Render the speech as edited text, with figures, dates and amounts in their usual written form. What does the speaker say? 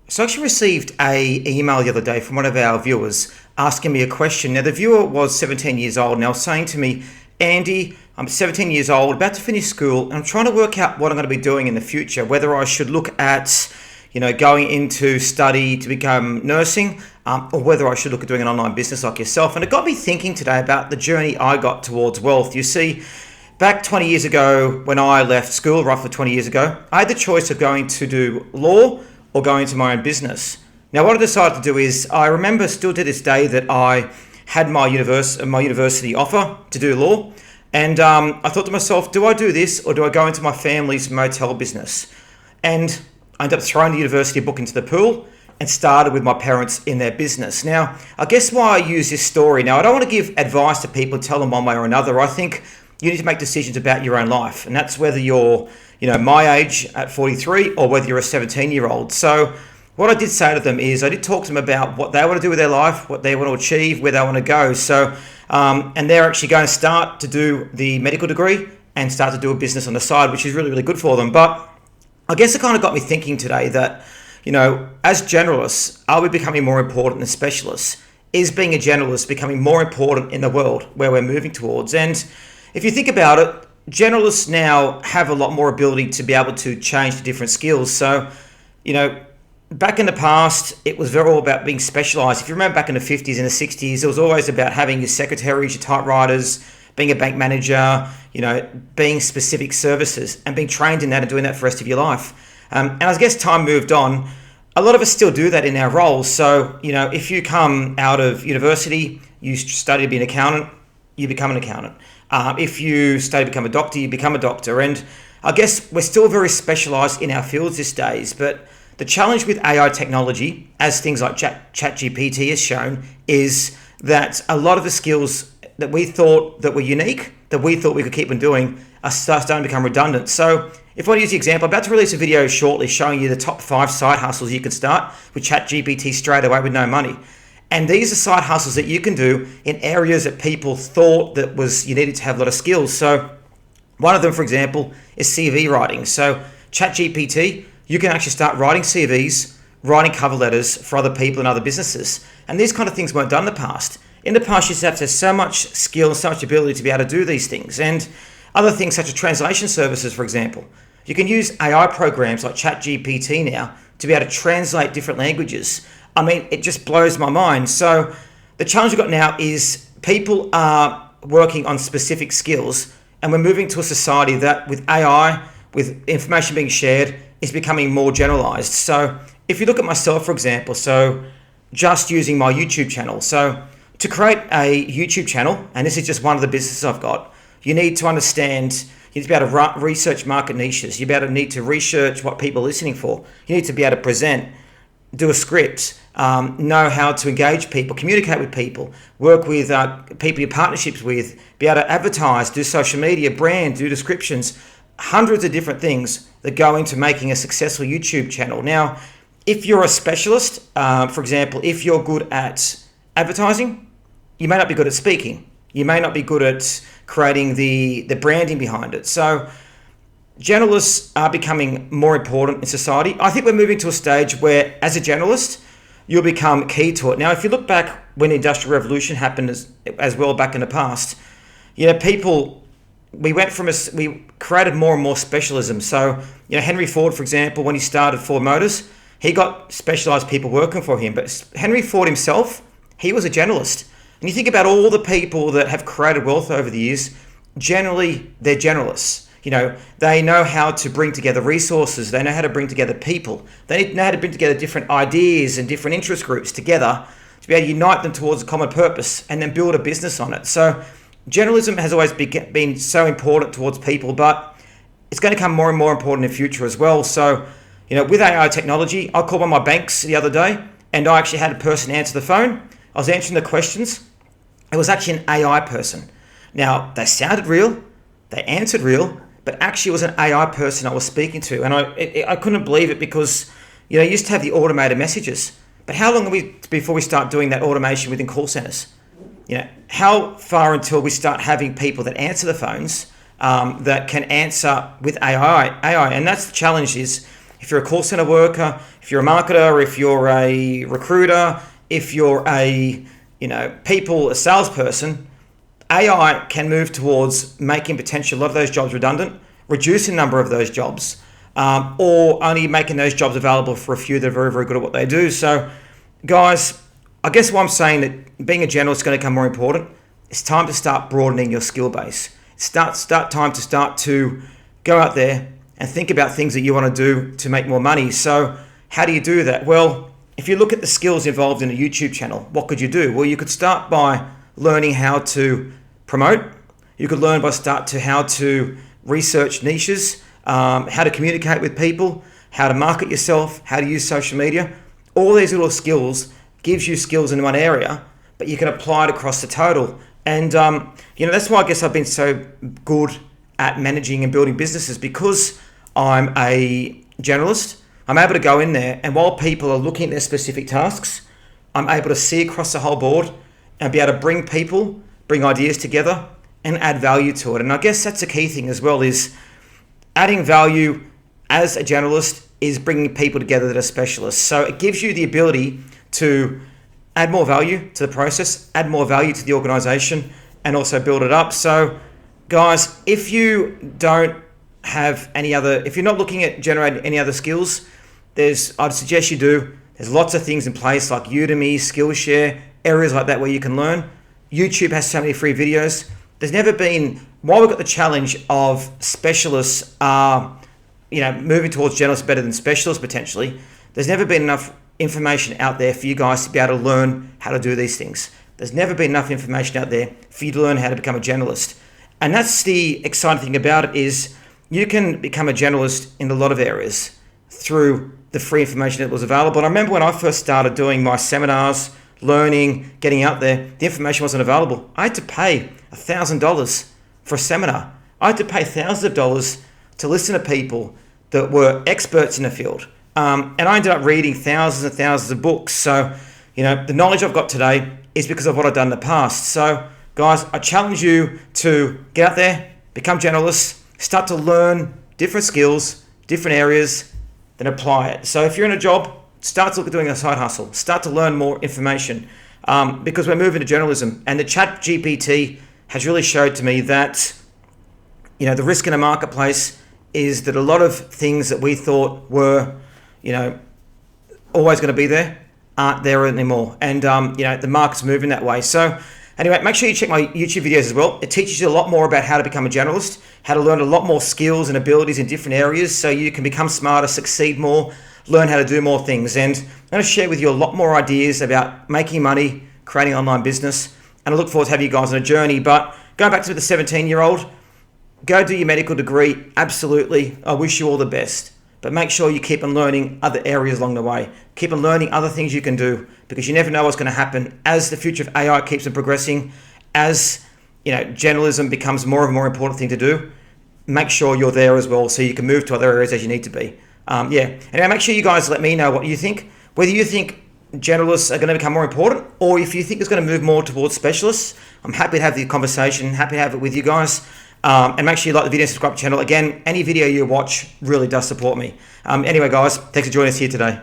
So I actually received a email the other day from one of our viewers asking me a question. Now the viewer was 17 years old now saying to me, Andy, I'm 17 years old, about to finish school, and I'm trying to work out what I'm going to be doing in the future, whether I should look at, going into study to become nursing, or whether I should look at doing an online business like yourself. And it got me thinking today about the journey I got towards wealth. You see, back 20 years ago when I left school, roughly 20 years ago, I had the choice of going to do law or going into my own business. Now, what I decided to do is, I remember still to this day that I had my university offer to do law, and I thought to myself, do I do this or do I go into my family's motel business? And I ended up throwing the university book into the pool and started with my parents in their business. Now, I guess why I use this story, now I don't want to give advice to people, tell them one way or another. I think you need to make decisions about your own life, and that's whether you're my age at 43 or whether you're a 17-year-old. So what I did say to them is I did talk to them about what they want to do with their life, what they want to achieve, where they want to go. So, and they're actually going to start to do the medical degree and start to do a business on the side, which is really, really good for them. But I guess it kind of got me thinking today that, as generalists, are we becoming more important than specialists? Is being a generalist becoming more important in the world where we're moving towards? And if you think about it, generalists now have a lot more ability to be able to change to different skills. So, back in the past, it was very all about being specialised. If you remember back in the 50s and the 60s, it was always about having your secretaries, your typewriters, being a bank manager, being specific services and being trained in that and doing that for the rest of your life. And I guess time moved on. A lot of us still do that in our roles. So, if you come out of university, you study to be an accountant, you become an accountant. If you study to become a doctor, you become a doctor. And I guess we're still very specialised in our fields these days. But the challenge with AI technology, as things like ChatGPT has shown, is that a lot of the skills that we thought that were unique, that we thought we could keep on doing, are starting to become redundant. So if I use the example, I'm about to release a video shortly showing you the top 5 side hustles you can start with ChatGPT straight away with no money. And these are side hustles that you can do in areas that people thought that you needed to have a lot of skills. So one of them, for example, is CV writing. So ChatGPT, you can actually start writing CVs, writing cover letters for other people and other businesses. And these kind of things weren't done in the past. In the past, you used to have to have so much skill and so much ability to be able to do these things. And other things such as translation services, for example. You can use AI programs like ChatGPT now to be able to translate different languages. I mean, it just blows my mind. So the challenge we've got now is people are working on specific skills, and we're moving to a society that with AI, with information being shared, is becoming more generalized. So if you look at myself, for example, so just using my YouTube channel. So to create a YouTube channel, and this is just one of the businesses I've got, you need to understand, you need to be able to research market niches. You need to research what people are listening for. You need to be able to present, do a script, know how to engage people, communicate with people, work with people you're partnerships with, be able to advertise, do social media, brand, do descriptions, hundreds of different things that go into making a successful YouTube channel. Now, if you're a specialist, for example, if you're good at advertising, you may not be good at speaking. You may not be good at creating the branding behind it. So generalists are becoming more important in society. I think we're moving to a stage where, as a generalist, you'll become key to it. Now, if you look back when the Industrial Revolution happened as well back in the past, we created more and more specialism. So, Henry Ford, for example, when he started Ford Motors, he got specialized people working for him. But Henry Ford himself, he was a generalist. And you think about all the people that have created wealth over the years, generally they're generalists. They know how to bring together resources. They know how to bring together people. They know how to bring together different ideas and different interest groups together to be able to unite them towards a common purpose and then build a business on it. So generalism has always been so important towards people, but it's going to become more and more important in the future as well. So, with AI technology, I called one of my banks the other day and I actually had a person answer the phone. I was answering the questions. It was actually an AI person. Now, they sounded real, they answered real, but actually it was an AI person I was speaking to. And I couldn't believe it because, you used to have the automated messages. But how long are we before we start doing that automation within call centers? How far until we start having people that answer the phones that can answer with AI? And that's the challenge is If you're a call center worker, if you're a marketer, if you're a recruiter, if you're a a salesperson, AI can move towards making potentially a lot of those jobs redundant, reducing the number of those jobs, or only making those jobs available for a few that are very, very good at what they do. So, guys, I guess what I'm saying that being a generalist is going to become more important. It's time to start broadening your skill base. Time to start to go out there and think about things that you want to do to make more money. So how do you do that? Well, if you look at the skills involved in a YouTube channel, what could you do? Well, you could start by learning how to promote. You could learn how to research niches, how to communicate with people, how to market yourself, how to use social media. All these little skills gives you skills in one area, but you can apply it across the total. And that's why I guess I've been so good at managing and building businesses, because I'm a generalist. I'm able to go in there, and while people are looking at their specific tasks, I'm able to see across the whole board and be able to bring ideas together and add value to it. And I guess that's the key thing as well, is adding value as a generalist is bringing people together that are specialists. So it gives you the ability to add more value to the process, add more value to the organization, and also build it up. So guys, if you're not looking at generating any other skills, I'd suggest you do. There's lots of things in place like Udemy, Skillshare, areas like that where you can learn. YouTube has so many free videos. While we've got the challenge of specialists moving towards generalists better than specialists potentially, there's never been enough information out there for you guys to be able to learn how to do these things. There's never been enough information out there for you to learn how to become a generalist. And that's the exciting thing about it, is you can become a generalist in a lot of areas through the free information that was available. And I remember when I first started doing my seminars, learning, getting out there, the information wasn't available. I had to pay $1,000 for a seminar. I had to pay thousands of dollars to listen to people that were experts in the field. And I ended up reading thousands and thousands of books. So, the knowledge I've got today is because of what I've done in the past. So, guys, I challenge you to get out there, become generalists, start to learn different skills, different areas, then apply it. So if you're in a job, start to look at doing a side hustle. Start to learn more information, because we're moving to journalism. And the chat GPT has really showed to me that, the risk in a marketplace is that a lot of things that we thought were, always going to be there, aren't there anymore. And, the market's moving that way. So anyway, make sure you check my YouTube videos as well. It teaches you a lot more about how to become a generalist, how to learn a lot more skills and abilities in different areas so you can become smarter, succeed more, learn how to do more things. And I'm going to share with you a lot more ideas about making money, creating an online business. And I look forward to having you guys on a journey. But going back to the 17-year-old, go do your medical degree. Absolutely. I wish you all the best. But make sure you keep on learning other areas along the way. Keep on learning other things you can do, because you never know what's going to happen as the future of AI keeps on progressing, as journalism becomes more and more important thing to do. Make sure you're there as well so you can move to other areas as you need to be. Anyway, make sure you guys let me know what you think, whether you think generalists are going to become more important, or if you think it's going to move more towards specialists. I'm happy to have the conversation, happy to have it with you guys. And make sure you like the video, subscribe to the channel. Again, any video you watch really does support me. Anyway, guys, thanks for joining us here today.